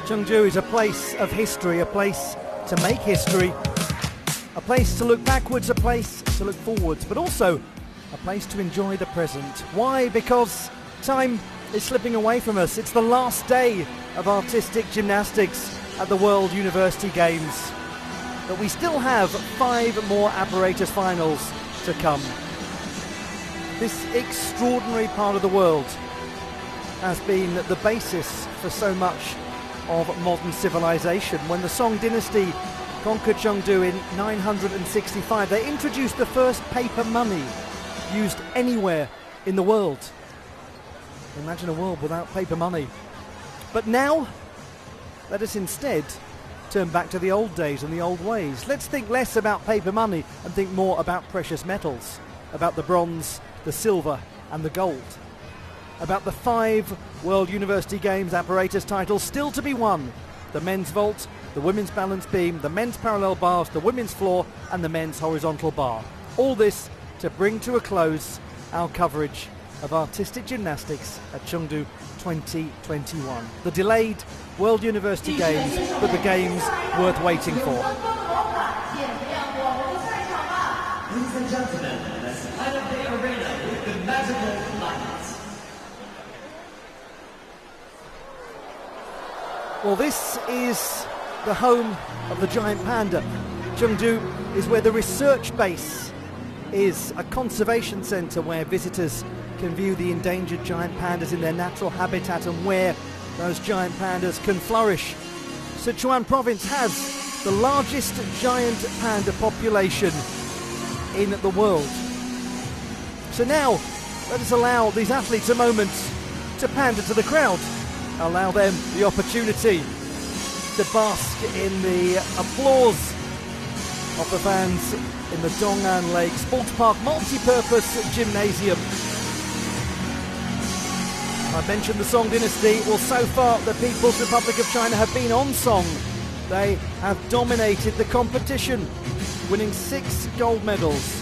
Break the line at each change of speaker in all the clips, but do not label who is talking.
Chengdu is a place of history, a place to make history, a place to look backwards, a place to look forwards, but also a place to enjoy the present. Why? Because time is slipping away from us. It's the last day of artistic gymnastics at the World University Games. But we still have 5 more apparatus finals to come. This extraordinary part of the world has been the basis for so much of modern civilization. When the Song dynasty conquered Chengdu in 965, they introduced the first paper money used anywhere in the world. Imagine a world without paper money. But now, let us instead turn back to the old days and the old ways. Let's think less about paper money and think more about precious metals, about the bronze, the silver and the gold, about the 5 World University Games apparatus titles still to be won: the men's vault, the women's balance beam, the men's parallel bars, the women's floor and the men's horizontal bar. All this to bring to a close our coverage of artistic gymnastics at Chengdu 2021. The delayed World University Games, but the games worth waiting for.
Ladies and gentlemen, let's light up the arena with the magical lights.
Well, this is the home of the giant panda. Chengdu is where the research base is, a conservation centre where visitors can view the endangered giant pandas in their natural habitat and where those giant pandas can flourish. Sichuan province has the largest giant panda population in the world. So now, let us allow these athletes a moment to pander to the crowd. Allow them the opportunity to bask in the applause of the fans in the Dong'an Lake Sports Park multi-purpose gymnasium. I mentioned the Song dynasty. Well, so far the People's Republic of China have been on Song. They have dominated the competition, winning 6 gold medals.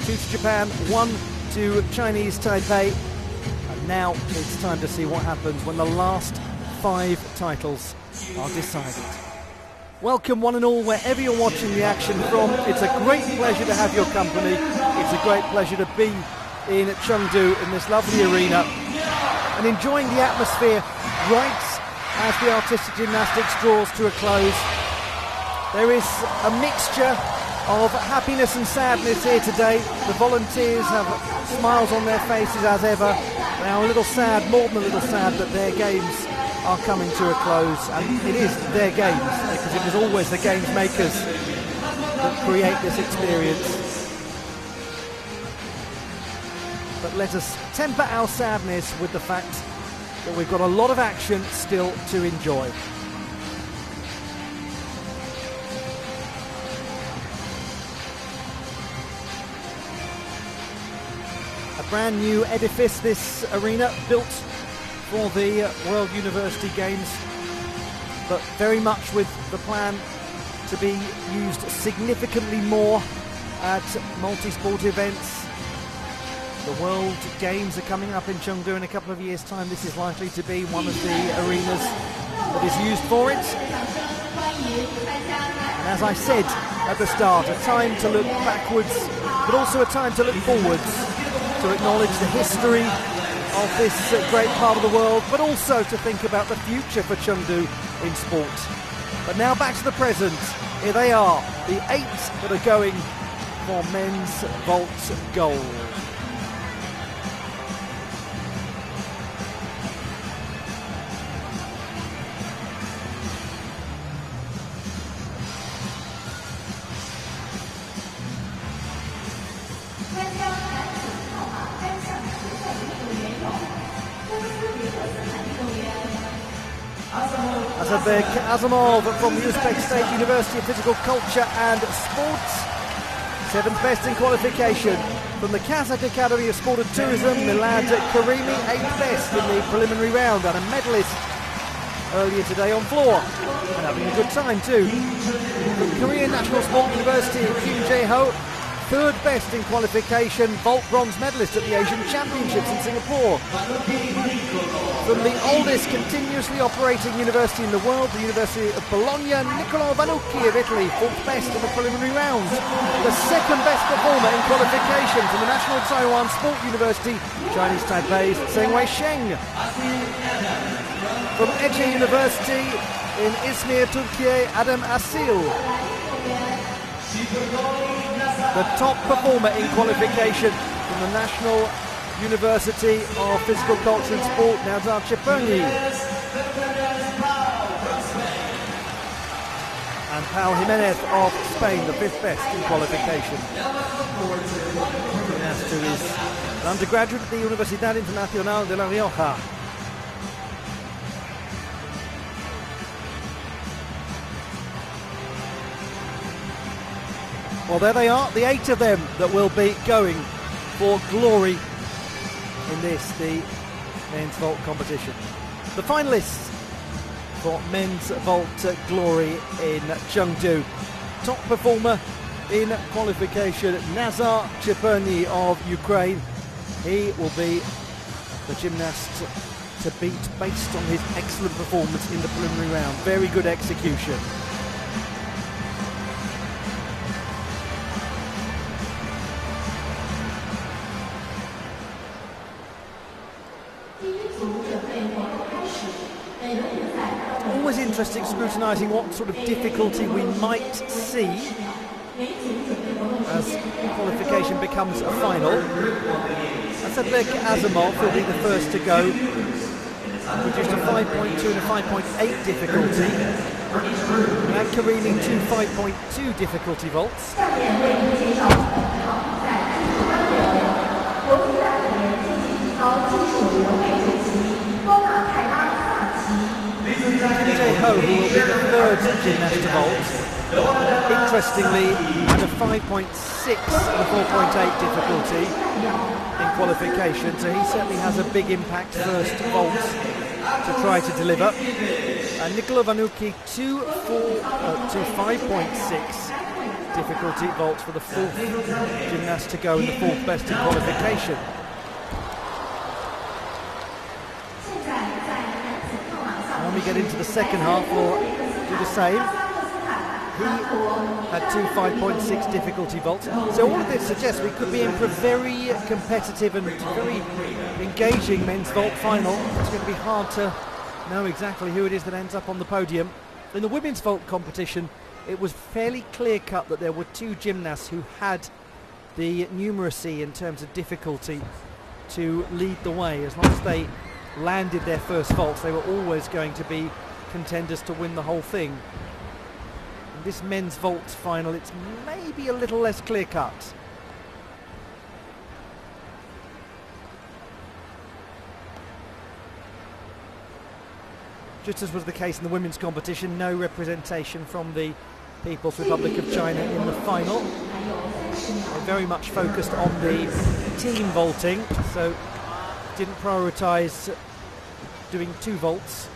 2 to Japan, 1 to Chinese Taipei. And now it's time to see what happens when the last 5 titles are decided. Welcome one and all wherever you're watching the action from. It's a great pleasure to have your company. It's a great pleasure to be in Chengdu in this lovely arena and enjoying the atmosphere right as the artistic gymnastics draws to a close. There is a mixture of happiness and sadness here today. The volunteers have smiles on their faces as ever. They are a little sad, more than a little sad, that their games are coming to a close, and it is their games because it was always the games makers that create this experience. But let us temper our sadness with the fact that we've got a lot of action still to enjoy. A brand new edifice, this arena, built for the World University Games, but very much with the plan to be used significantly more at multi-sport events. The World Games are coming up in Chengdu in a couple of years' time. This is likely to be one of the arenas that is used for it. And as I said at the start, a time to look backwards, but also a time to look forwards, to acknowledge the history of this great part of the world, but also to think about the future for Chengdu in sport. But now back to the present. Here they are, the 8 that are going for men's vault gold. Azarbek Azamov from the Uzbek State University of Physical Culture and Sports, 7th best in qualification. From the Kazakh Academy of Sport and Tourism, Milad Karimi, 8th best in the preliminary round and a medalist earlier today on floor. And having a good time too. From Korean National Sport University, Kim Jae-ho, third best in qualification, vault bronze medalist at the Asian Championships in Singapore. From the oldest continuously operating university in the world, the University of Bologna, Niccolò Vannucchi of Italy, fourth best in the preliminary round. The second best performer in qualification from the National Taiwan Sport University, Chinese Taipei's Zheng Weisheng. From Ege University in Izmir, Turkey, Adam Asil. The top performer in qualification from the National University of Physical Culture and Sport, Nazar Cheponi. And Pau Jimenez of Spain, the fifth best in qualification. Gimnasto is an undergraduate at the Universidad Internacional de La Rioja. Well, there they are, the 8 of them that will be going for glory in this, the men's vault competition. The finalists for men's vault glory in Chengdu. Top performer in qualification, Nazar Cheponi of Ukraine. He will be the gymnast to beat based on his excellent performance in the preliminary round. Very good execution. Always interesting scrutinising what sort of difficulty we might see as qualification becomes a final. Azatbek Azimov will be the first to go. Produced a 5.2 and a 5.8 difficulty. And careening 2 5.2 difficulty vaults. Ho, who will be the third gymnast to vault, interestingly had a 5.6 and a 4.8 difficulty in qualification, so he certainly has a big impact first vault to try to deliver. And Niccolò Vannucchi 2 5.6 difficulty vault for the fourth gymnast to go in the fourth best in qualification. When we get into the second half, we'll do the same. He had 2 5.6 difficulty vaults. So all of this suggests we could be in for a very competitive and very engaging men's vault final. It's going to be hard to know exactly who it is that ends up on the podium. In the women's vault competition, it was fairly clear cut that there were two gymnasts who had the numeracy in terms of difficulty to lead the way. As long as they landed their first vaults, they were always going to be contenders to win the whole thing. In this men's vault final, it's maybe a little less clear cut. Just as was the case in the women's competition, no representation from the People's Republic of China in the final. They very much focused on the team vaulting, so didn't prioritise doing 2 vaults.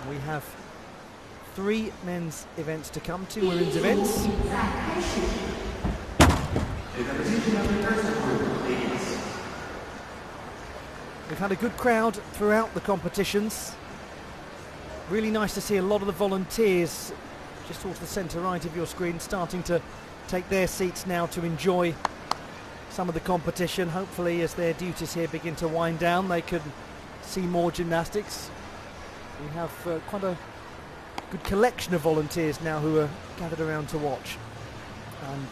We have 3 men's events to come, 2 women's events. We've had a good crowd throughout the competitions. Really nice to see a lot of the volunteers just towards the centre right of your screen starting to take their seats now to enjoy some of the competition. Hopefully, as their duties here begin to wind down, they can see more gymnastics. We have quite a good collection of volunteers now who are gathered around to watch. And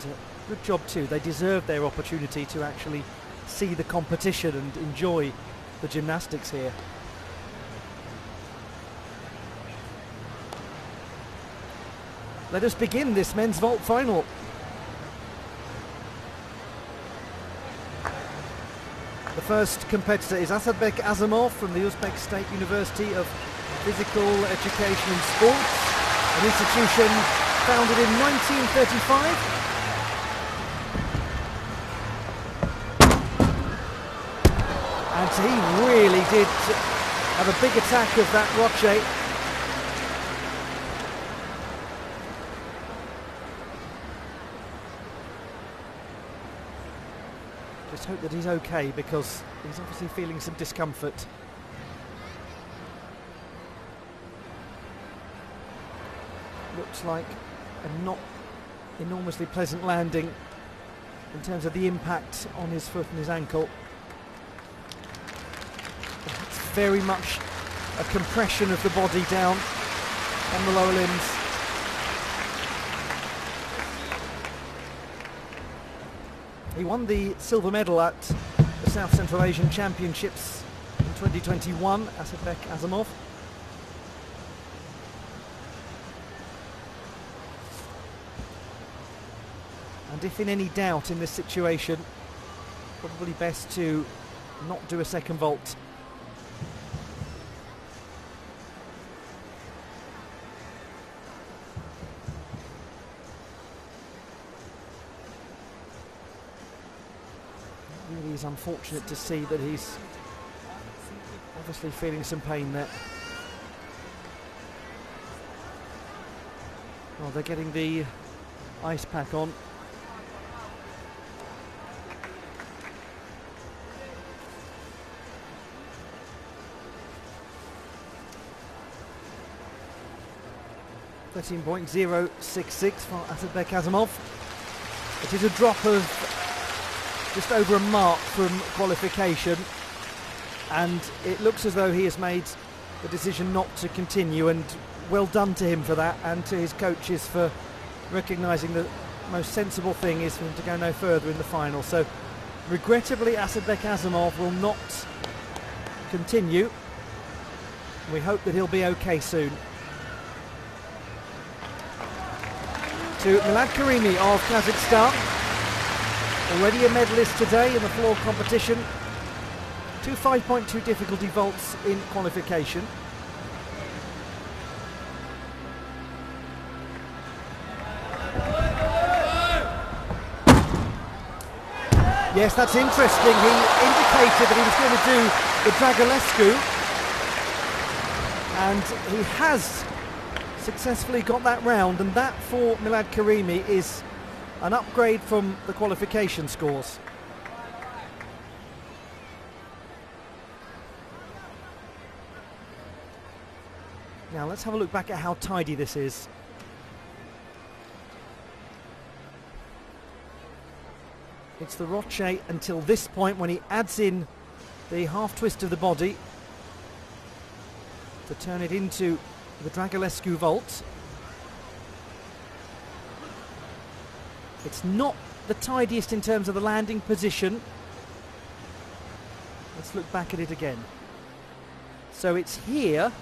good job too. They deserve their opportunity to actually see the competition and enjoy the gymnastics here. Let us begin this men's vault final. The first competitor is Azatbek Azimov from the Uzbek State University of Physical Education and Sports, an institution founded in 1935. he really did have a big attack of that Roche. Just hope that he's okay, because he's obviously feeling some discomfort. Looks like a not enormously pleasant landing in terms of the impact on his foot and his ankle. It's very much a compression of the body down on the lower limbs. He won the silver medal at the South Central Asian Championships in 2021, Asatbek Azimov. And if in any doubt in this situation, probably best to not do a second vault. It really is unfortunate to see that he's obviously feeling some pain there. Well, they're getting the ice pack on. .066 for Asatbek Azimov. It is a drop of just over a mark from qualification, and it looks as though he has made the decision not to continue, and well done to him for that, and to his coaches for recognising the most sensible thing is for him to go no further in the final. So regrettably, Asatbek Azimov will not continue. We hope that he'll be okay soon. To Milad Karimi of Kazakhstan, already a medalist today in the floor competition. 2 5.2 difficulty vaults in qualification. Yes, that's interesting. He indicated that he was going to do the Dragulescu, and he has successfully got that round, and that for Milad Karimi is an upgrade from the qualification scores. Now let's have a look back at how tidy this is. It's the Roche until this point, when he adds in the half twist of the body to turn it into the Dragulescu vault. It's not the tidiest in terms of the landing position. Let's look back at it again. So it's here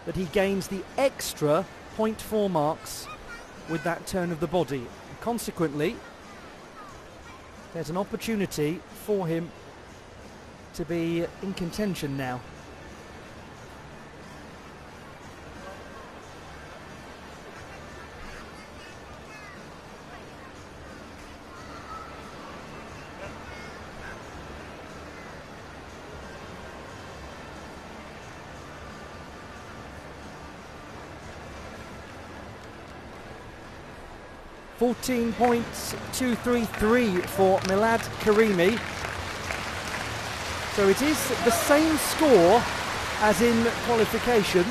that he gains the extra 0.4 marks with that turn of the body. And consequently, there's an opportunity for him to be in contention now. .233 for Milad Karimi. So it is the same score as in qualification.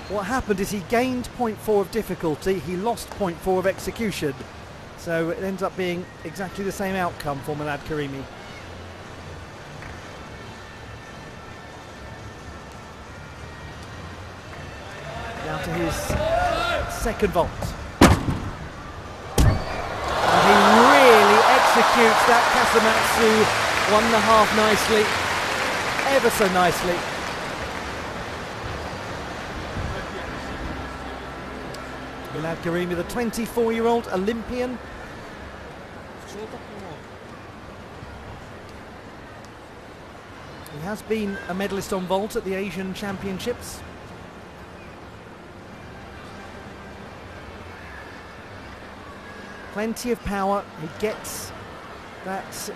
What happened is he gained 0.4 of difficulty, he lost 0.4 of execution. So it ends up being exactly the same outcome for Milad Karimi. Now to his second vault. And he really executes that Kasamatsu 1.5 nicely, ever so nicely. Milad Karimi, the 24-year-old Olympian. He has been a medalist on vault at the Asian Championships. Plenty of power. He gets that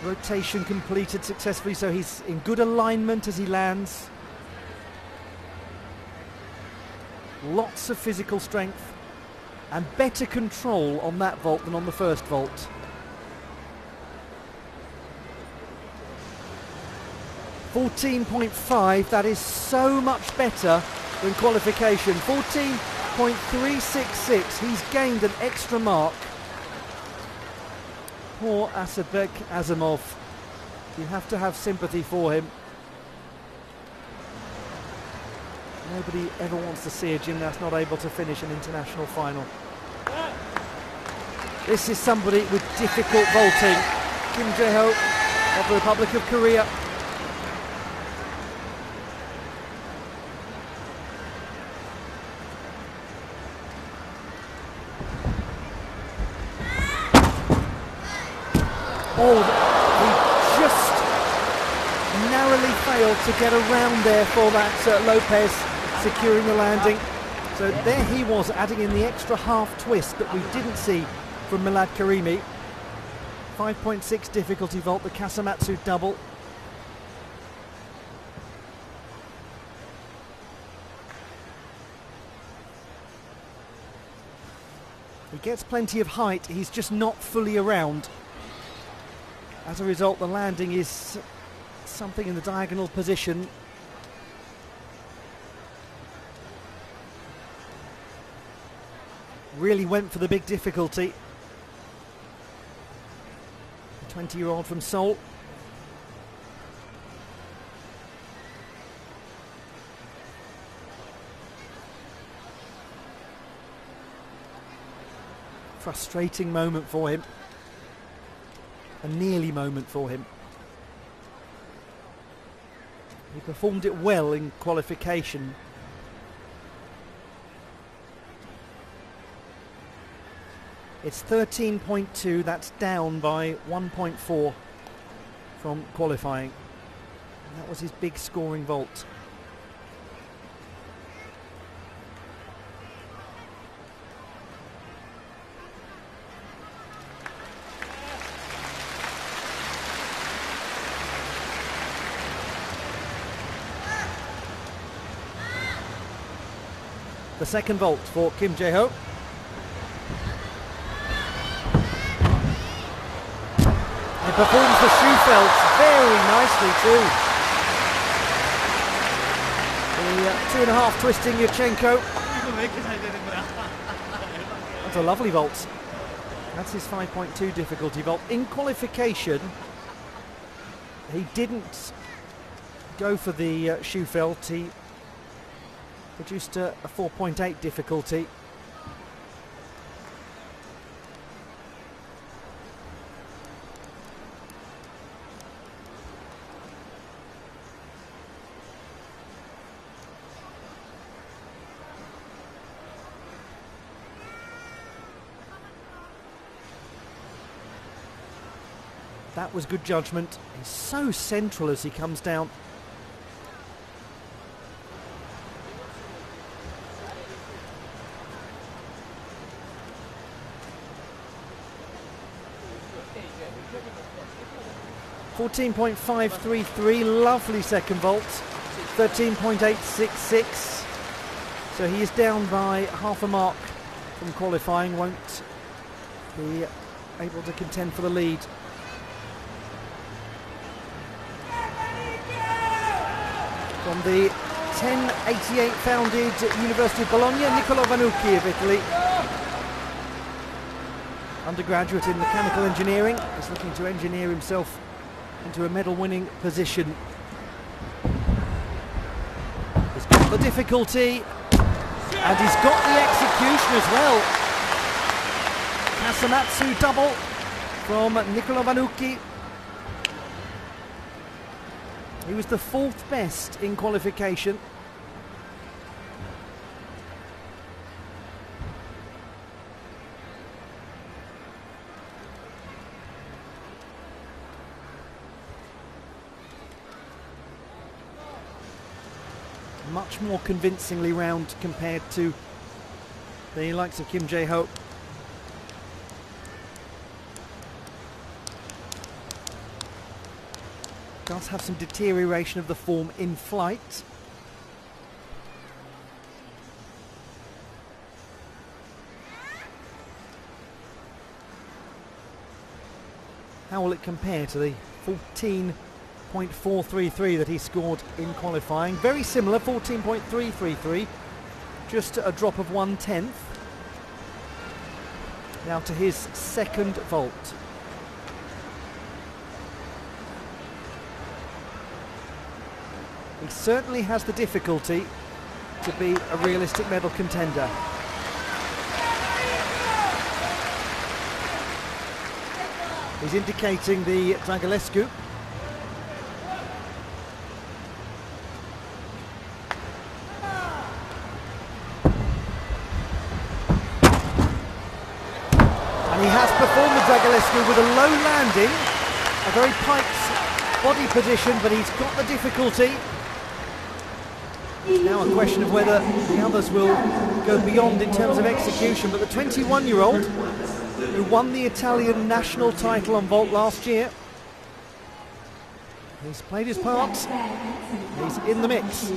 Rotation completed successfully, so he's in good alignment as he lands. Lots of physical strength and better control on that vault than on the first vault. 14.5, that is so much better than qualification. 14.366, he's gained an extra mark. Poor Asatbek Azimov. You have to have sympathy for him. Nobody ever wants to see a gymnast not able to finish an international final. This is somebody with difficult vaulting. Kim Jae-ho of the Republic of Korea. Oh, he just narrowly failed to get around there for that Lopez securing the landing. So there he was, adding in the extra half twist that we didn't see from Milad Karimi. 5.6 difficulty vault, the Kasamatsu double. He gets plenty of height, he's just not fully around. As a result, the landing is something in the diagonal position. Really went for the big difficulty. The 20-year-old from Seoul. Frustrating moment for him. A nearly moment for him. He performed it well in qualification. It's 13.2, that's down by 1.4 from qualifying. And that was his big scoring vault. The second vault for Kim Jae-ho. He performs the Schufelt very nicely too. The 2.5 twisting Yurchenko. That's a lovely vault. That's his 5.2 difficulty vault. In qualification, he didn't go for the Schufelt. He produced a 4.8 difficulty. That was good judgment. He's so central as he comes down. .533, lovely second vault. 13.866. So he is down by half a mark from qualifying, won't be able to contend for the lead. From the 1088 founded University of Bologna, Niccolò Vannucchi of Italy. Undergraduate in mechanical engineering, is looking to engineer himself into a medal-winning position. He's got the difficulty, and he's got the execution as well. Kasamatsu double from Niccolò Vannucchi. He was the 4th best in qualification. Much more convincingly round compared to the likes of Kim Jae-ho. does have some deterioration of the form in flight. How will it compare to the 14.433 that he scored in qualifying? Very similar, 14.333, just a drop of 1/10. Now to his second vault. He certainly has the difficulty to be a realistic medal contender. He's indicating the Dragulescu. And he has performed the Dragulescu with a low landing, a very Pike's body position, but he's got the difficulty. Now a question of whether the others will go beyond in terms of execution, but the 21-year-old who won the Italian national title on vault last year, he's played his part, he's in the mix.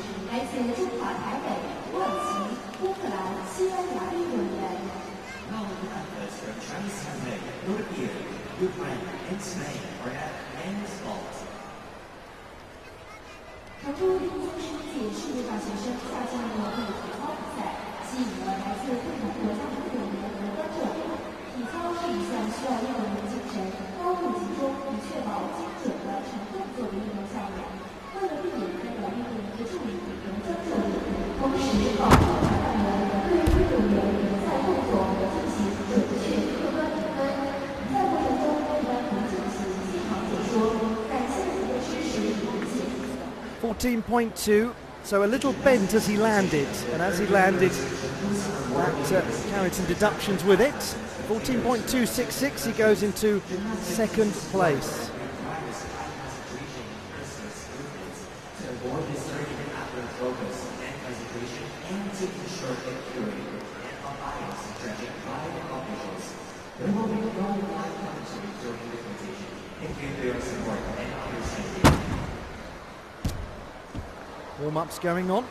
.2, so a little bent as he landed, and as he landed that carried some deductions with it. 14.266, he goes into second place. Warm-ups going on.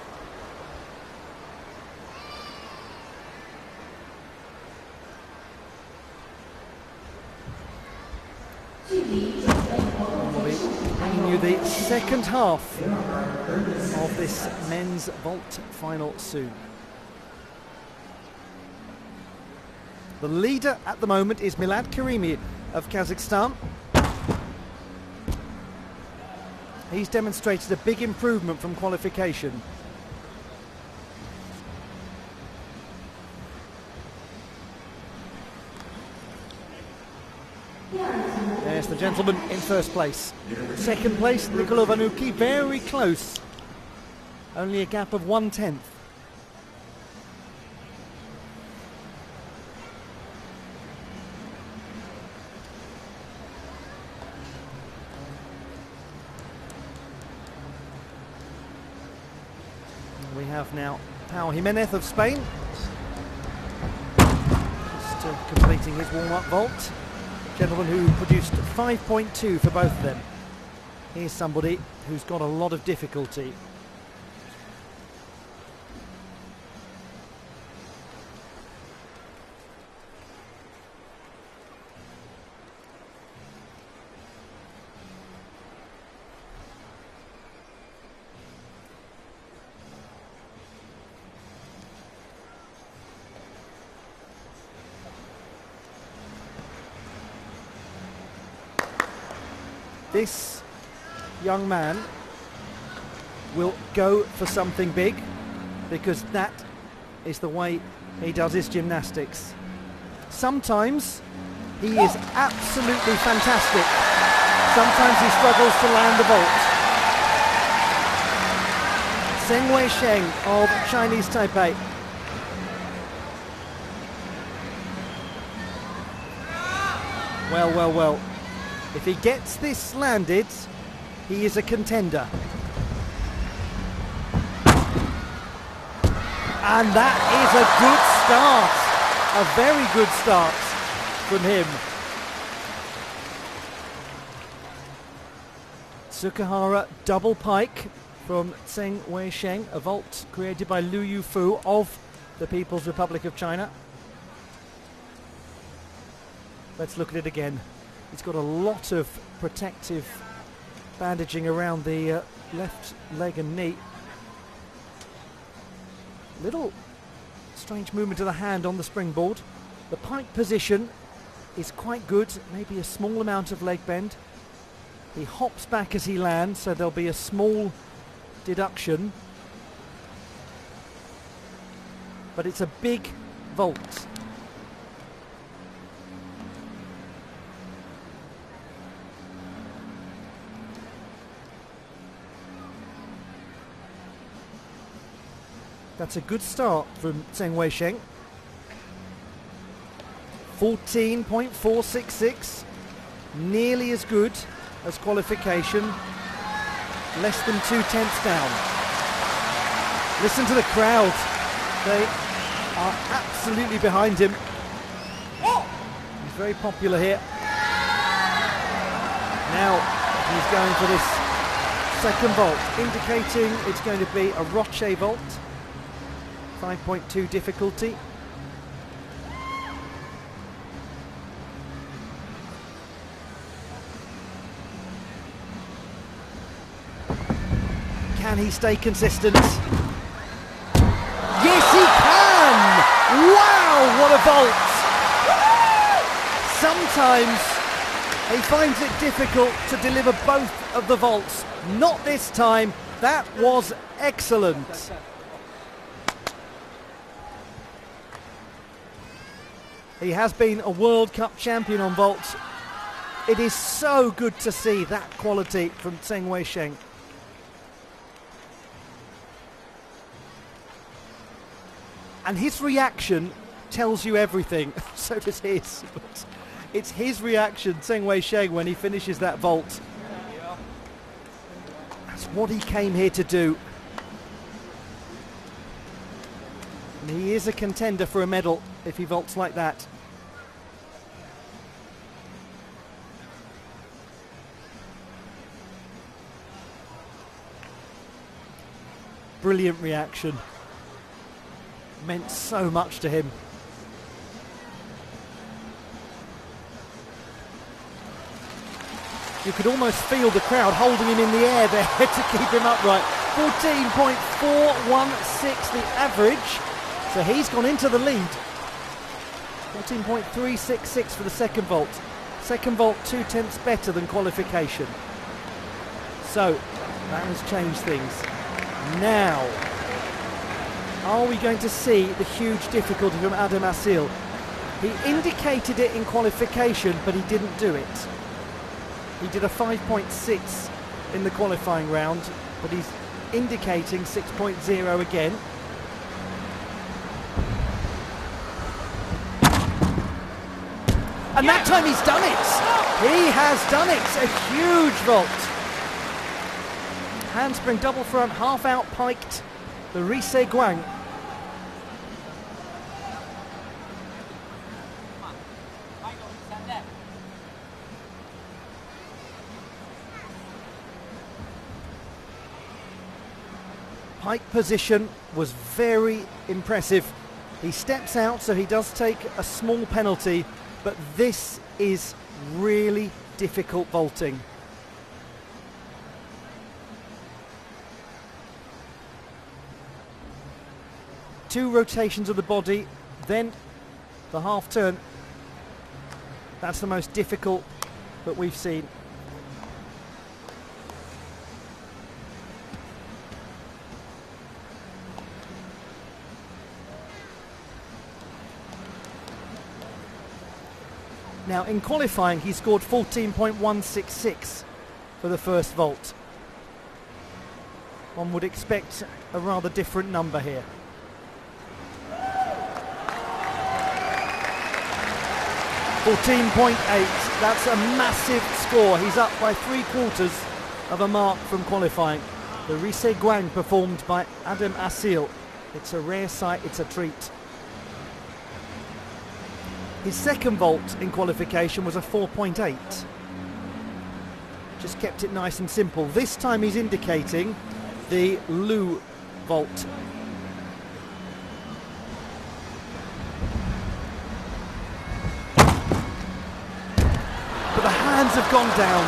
We'll be bringing you the second half of this men's vault final soon. The leader at the moment is Milad Karimi of Kazakhstan. He's demonstrated a big improvement from qualification. There's the gentleman in first place. Second place, Nicola Vanucchi, very close. Only a gap of 1/10. We have now Pau Jimenez of Spain, just completing his warm-up vault. Gentleman who produced 5.2 for both of them. Here's somebody who's got a lot of difficulty. This young man will go for something big, because that is the way he does his gymnastics. Sometimes he is absolutely fantastic. Sometimes he struggles to land the vault. Zheng Weisheng of Chinese Taipei. Well, well, well. If he gets this landed, he is a contender. And that is a good start. A very good start from him. Sukahara double pike from Tseng Wei-sheng, a vault created by Liu Yufu of the People's Republic of China. Let's look at it again. He's got a lot of protective bandaging around the left leg and knee. Little strange movement of the hand on the springboard. The pike position is quite good, maybe a small amount of leg bend. He hops back as he lands, so there'll be a small deduction. But it's a big vault. That's a good start from Tseng Wei-sheng. 14.466, nearly as good as qualification, less than 2/10 down. Listen to the crowd, they are absolutely behind him. He's very popular here. Now he's going for this second vault, indicating it's going to be a Roche vault. 5.2 difficulty. Can he stay consistent? Yes, he can! Wow, what a vault! Sometimes he finds it difficult to deliver both of the vaults. Not this time. That was excellent. He has been a World Cup champion on vaults. It is so good to see that quality from Tseng Wei-sheng. And his reaction tells you everything. So does his. But it's his reaction, Tseng Wei-sheng, when he finishes that vault. That's what he came here to do. And he is a contender for a medal if he vaults like that. Brilliant reaction. Meant so much to him. You could almost feel the crowd holding him in the air there to keep him upright. 14.416 the average. So he's gone into the lead. 14.366 for the second vault. Second vault 2/10 better than qualification. So that has changed things. Now, are we going to see the huge difficulty from Adam Asil? He indicated it in qualification, but he didn't do it. He did a 5.6 in the qualifying round, but he's indicating 6.0 again. And that time he's done it! He has done it! A huge vault. Handspring double front, half out piked the Rise Guang. Pike position was very impressive. He steps out, so he does take a small penalty, but this is really difficult vaulting. Two rotations of the body, then the half turn. That's the most difficult that we've seen. Now in qualifying he scored 14.166 for the first vault. One would expect a rather different number here. .14.8, that's a massive score. He's up by 3/4 of a mark from qualifying. The Rise Guang performed by Adam Asil. It's a rare sight, it's a treat. His second vault in qualification was a 4.8. just kept it nice and simple. This time he's indicating the Lu vault. But the hands have gone down.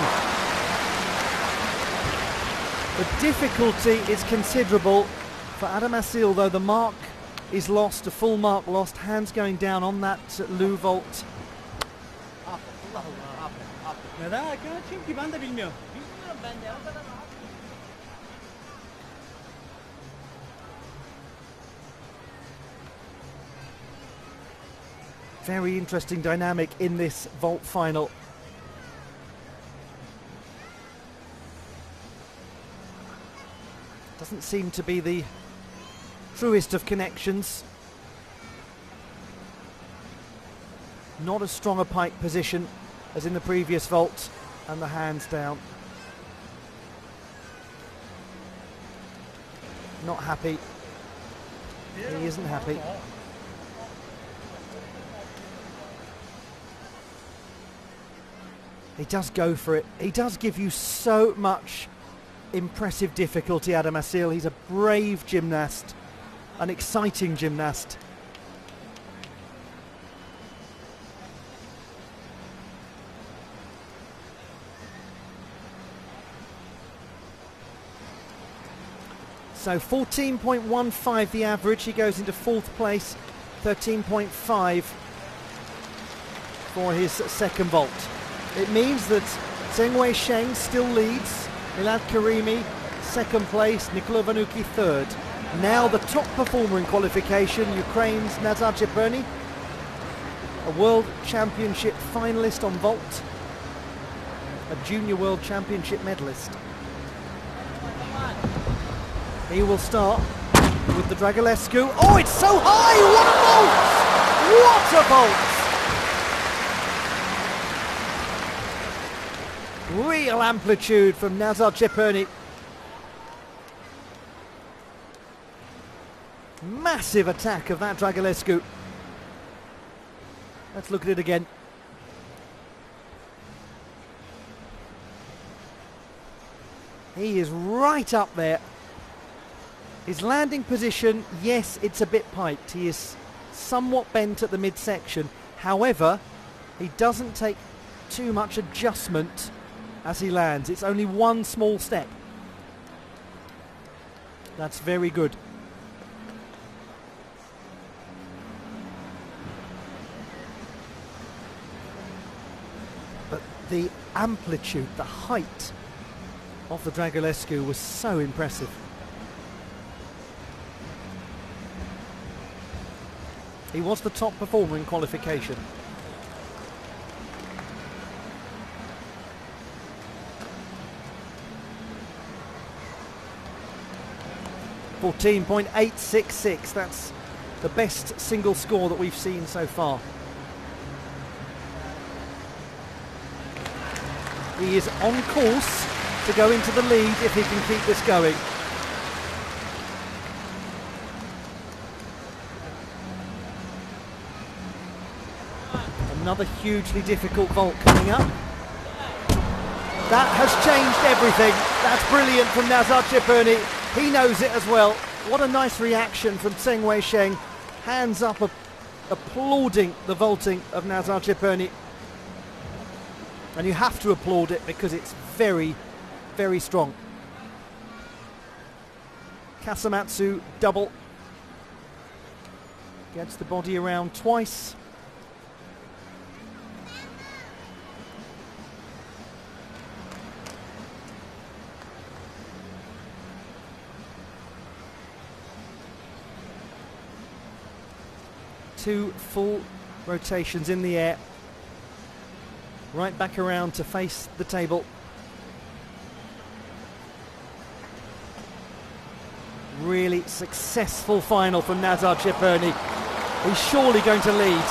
The difficulty is considerable for Adam Asil, though the mark is lost, a full mark lost, hands going down on that Lu vault. Very interesting dynamic in this vault final. Doesn't seem to be the truest of connections. Not as strong a pike position as in the previous vault, and the hands down. Not happy. He isn't happy. He does go for it. He does give you so much impressive difficulty, Adam Asil. He's a brave gymnast, an exciting gymnast. So 14.15 the average. He goes into fourth place, 13.5 for his second vault. It means that Zheng Weisheng still leads, Milad Karimi second place, Nikola Vanucki third. Now the top performer in qualification, Ukraine's Nazar Cheperny, a World Championship finalist on vault, a Junior World Championship medalist. He will start with the Dragulescu. Oh, it's so high! What a vault! What a vault! Real amplitude from Nazar Cheperny. Massive attack of that Dragulescu. Let's look at it again. He is right up there. His landing position, yes, it's a bit piked. He is somewhat bent at the midsection. However, he doesn't take too much adjustment as he lands. It's only one small step. That's very good. But the amplitude, the height of the Dragulescu was so impressive. He was the top performer in qualification. .866, that's the best single score that we've seen so far. He is on course to go into the lead if he can keep this going. Another hugely difficult vault coming up. That has changed everything. That's brilliant from Nazar Cheperny. He knows it as well. What a nice reaction from Zheng Weisheng. Hands up, applauding the vaulting of Nazar Cheperny. And you have to applaud it because it's very, very strong. Kasamatsu double. Gets the body around twice. Two full rotations in the air. Right back around to face the table. Really successful final from Nazar Cheperny. He's surely going to lead.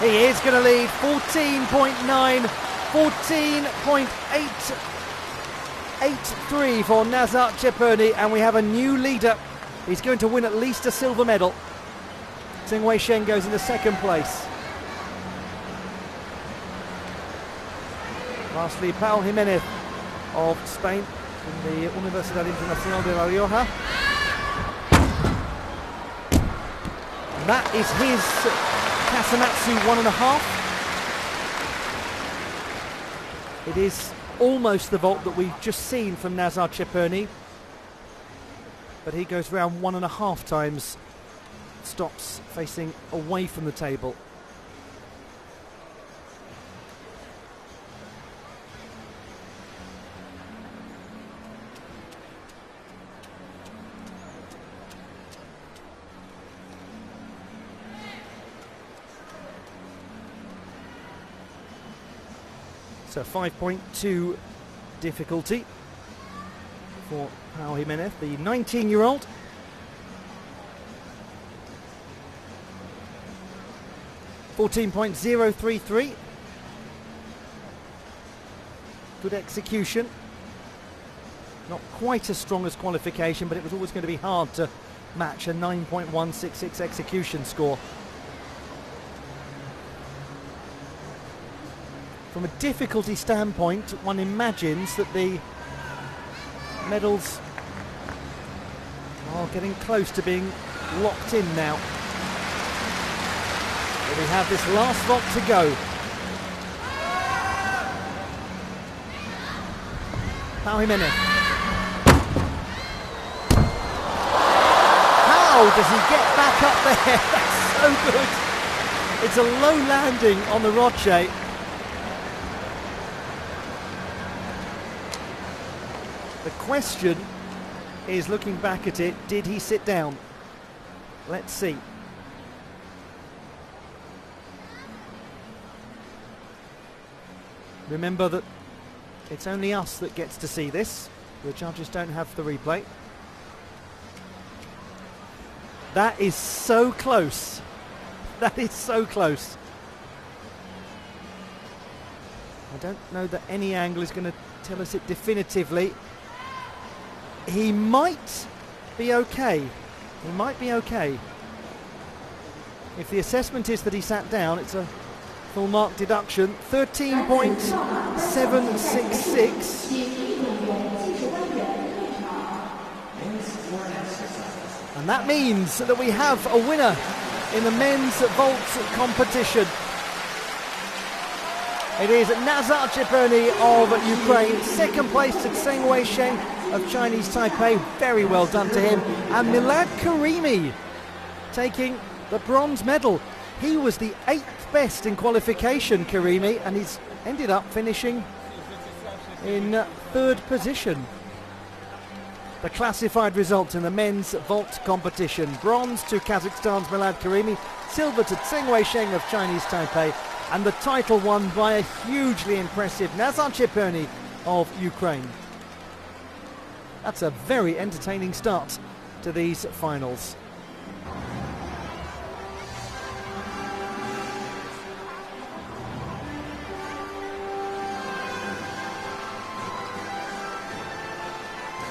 He is going to lead 14.9, 14.883 for Nazar Cheperny, and we have a new leader. He's going to win at least a silver medal. Zheng Weisheng goes into second place. Lastly, Paul Jimenez of Spain from the Universidad Internacional de La Rioja. And that is his Kasamatsu 1.5. It is almost the vault that we've just seen from Nazar Ciperni, but he goes round 1.5 times, stops facing away from the table. So 5.2 difficulty for Pau Jimenez, the 19-year-old. .033. Good execution. Not quite as strong as qualification, but it was always going to be hard to match a 9.166 execution score. From a difficulty standpoint, one imagines that the medals are getting close to being locked in now. But we have this last vault to go. Pau Jimenez. How does he get back up there? That's so good. It's a low landing on the roche. The question is, looking back at it, did he sit down? Let's see. Remember that it's only us that gets to see this. The judges don't have the replay. That is so close. That is so close. I don't know that any angle is going to tell us it definitively. He might be okay. He might be okay. If the assessment is that he sat down, it's a full mark deduction. 13.766. And that means that we have a winner in the men's vault competition. It is Nazar Ciperni of Ukraine, second place to Tseng Wei-sheng of Chinese Taipei, very well done to him, and Milad Karimi taking the bronze medal. He was the 8th best in qualification, Karimi, and he's ended up finishing in 3rd position. The classified results in the men's vault competition: bronze to Kazakhstan's Milad Karimi, silver to Tseng Wei-sheng of Chinese Taipei, and the title won by a hugely impressive Nazar Ciperni of Ukraine. That's a very entertaining start to these finals.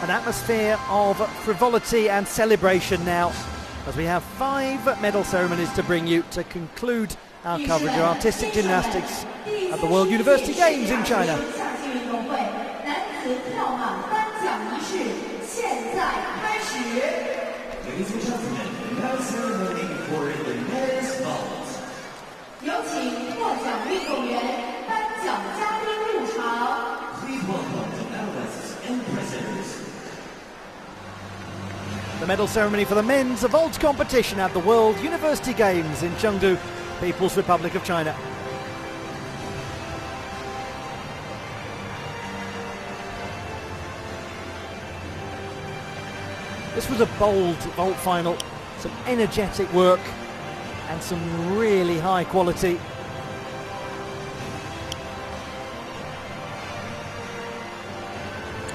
An atmosphere of frivolity and celebration now, as we have 5 medal ceremonies to bring you to conclude our coverage of artistic gymnastics at the World University Games in China.
Ladies and gentlemen, now ceremony for the men's vault.
有请获奖运动员颁奖嘉宾入场。
Please welcome the medalists and prisoners.
The medal ceremony for the men's vault competition at the World University Games in Chengdu, People's Republic of China. This was a bold vault final, some energetic work and some really high quality.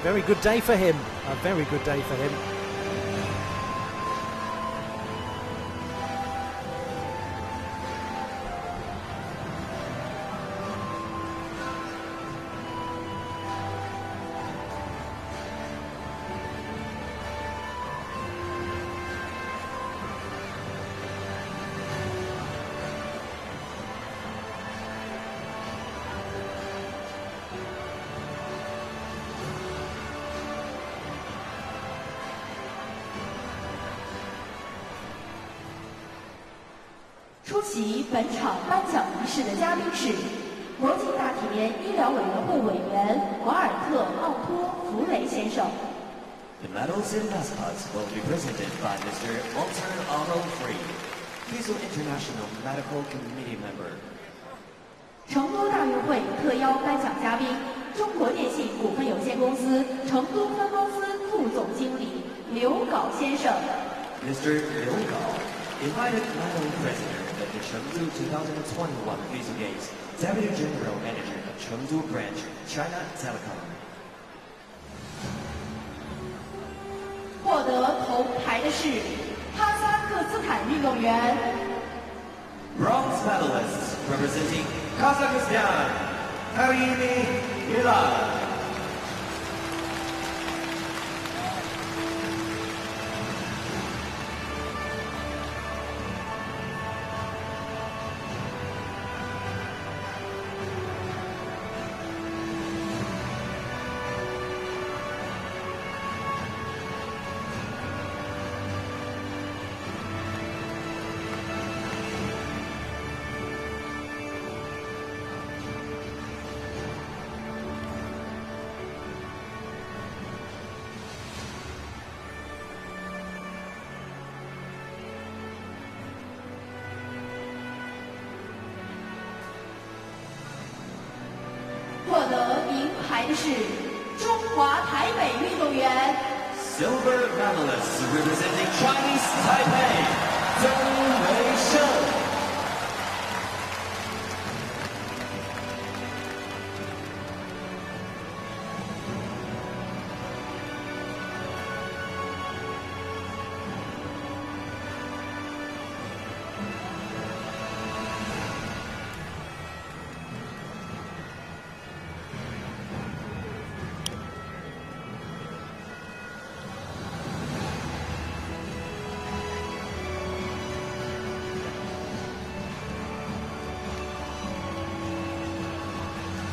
Very good day for him, a very good day for him.
出席本场颁奖仪式的嘉宾是国际大体联医疗委员会委员瓦尔特·奥托·弗雷先生。
The medals and mascots will be presented by Mr. Walter Otto Free, Kiso International Medical Committee member.
成都大运会特邀颁奖嘉宾，中国电信股份有限公司成都分公司副总经理刘镐先生。
Mr. Liu Gao, invited medal president of the Chengdu 2021 Kiso Games, Deputy General Manager of Chengdu Branch, China Telecom.
获得铜牌的是哈萨克斯坦运动员。
Bronze medalists representing Kazakhstan, Karimi Milad.
获得银牌的是中华台北运动员。
Silver medalists representing Chinese Taipei, Deng Weisheng.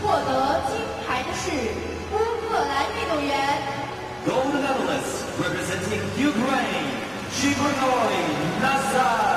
获得金牌的是乌克兰运动员。
Gold medalists representing Ukraine, Chibranoy Nazar.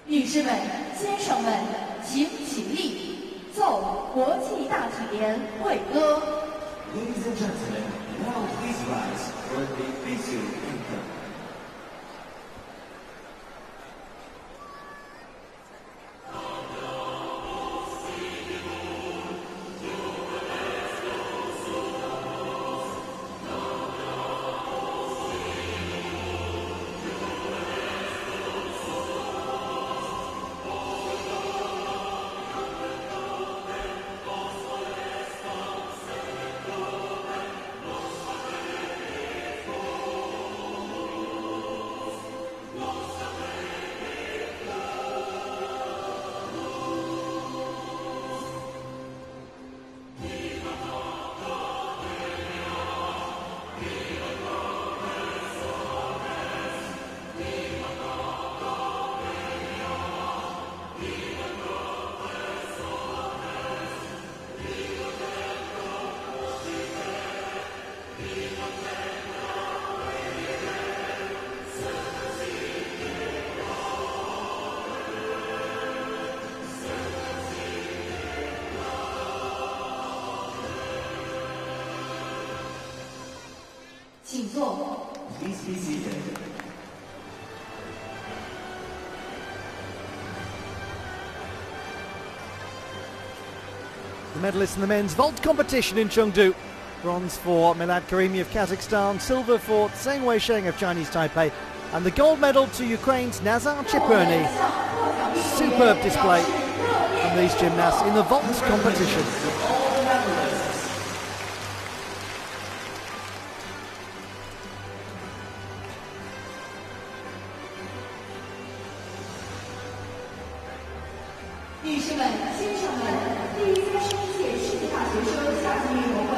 女士们、先生们，请起立，奏国际大体联会歌。
Ladies and gentlemen, now please rise for the Bisu anthem. Please be seated.
The medalists in the men's vault competition in Chengdu. Bronze for Milad Karimi of Kazakhstan, silver for Deng Weisheng of Chinese Taipei, and the gold medal to Ukraine's Nazar Chiperny. Superb display. from these gymnasts in the vault competition.
女士们、先生们，第31届世界大学生夏季运动会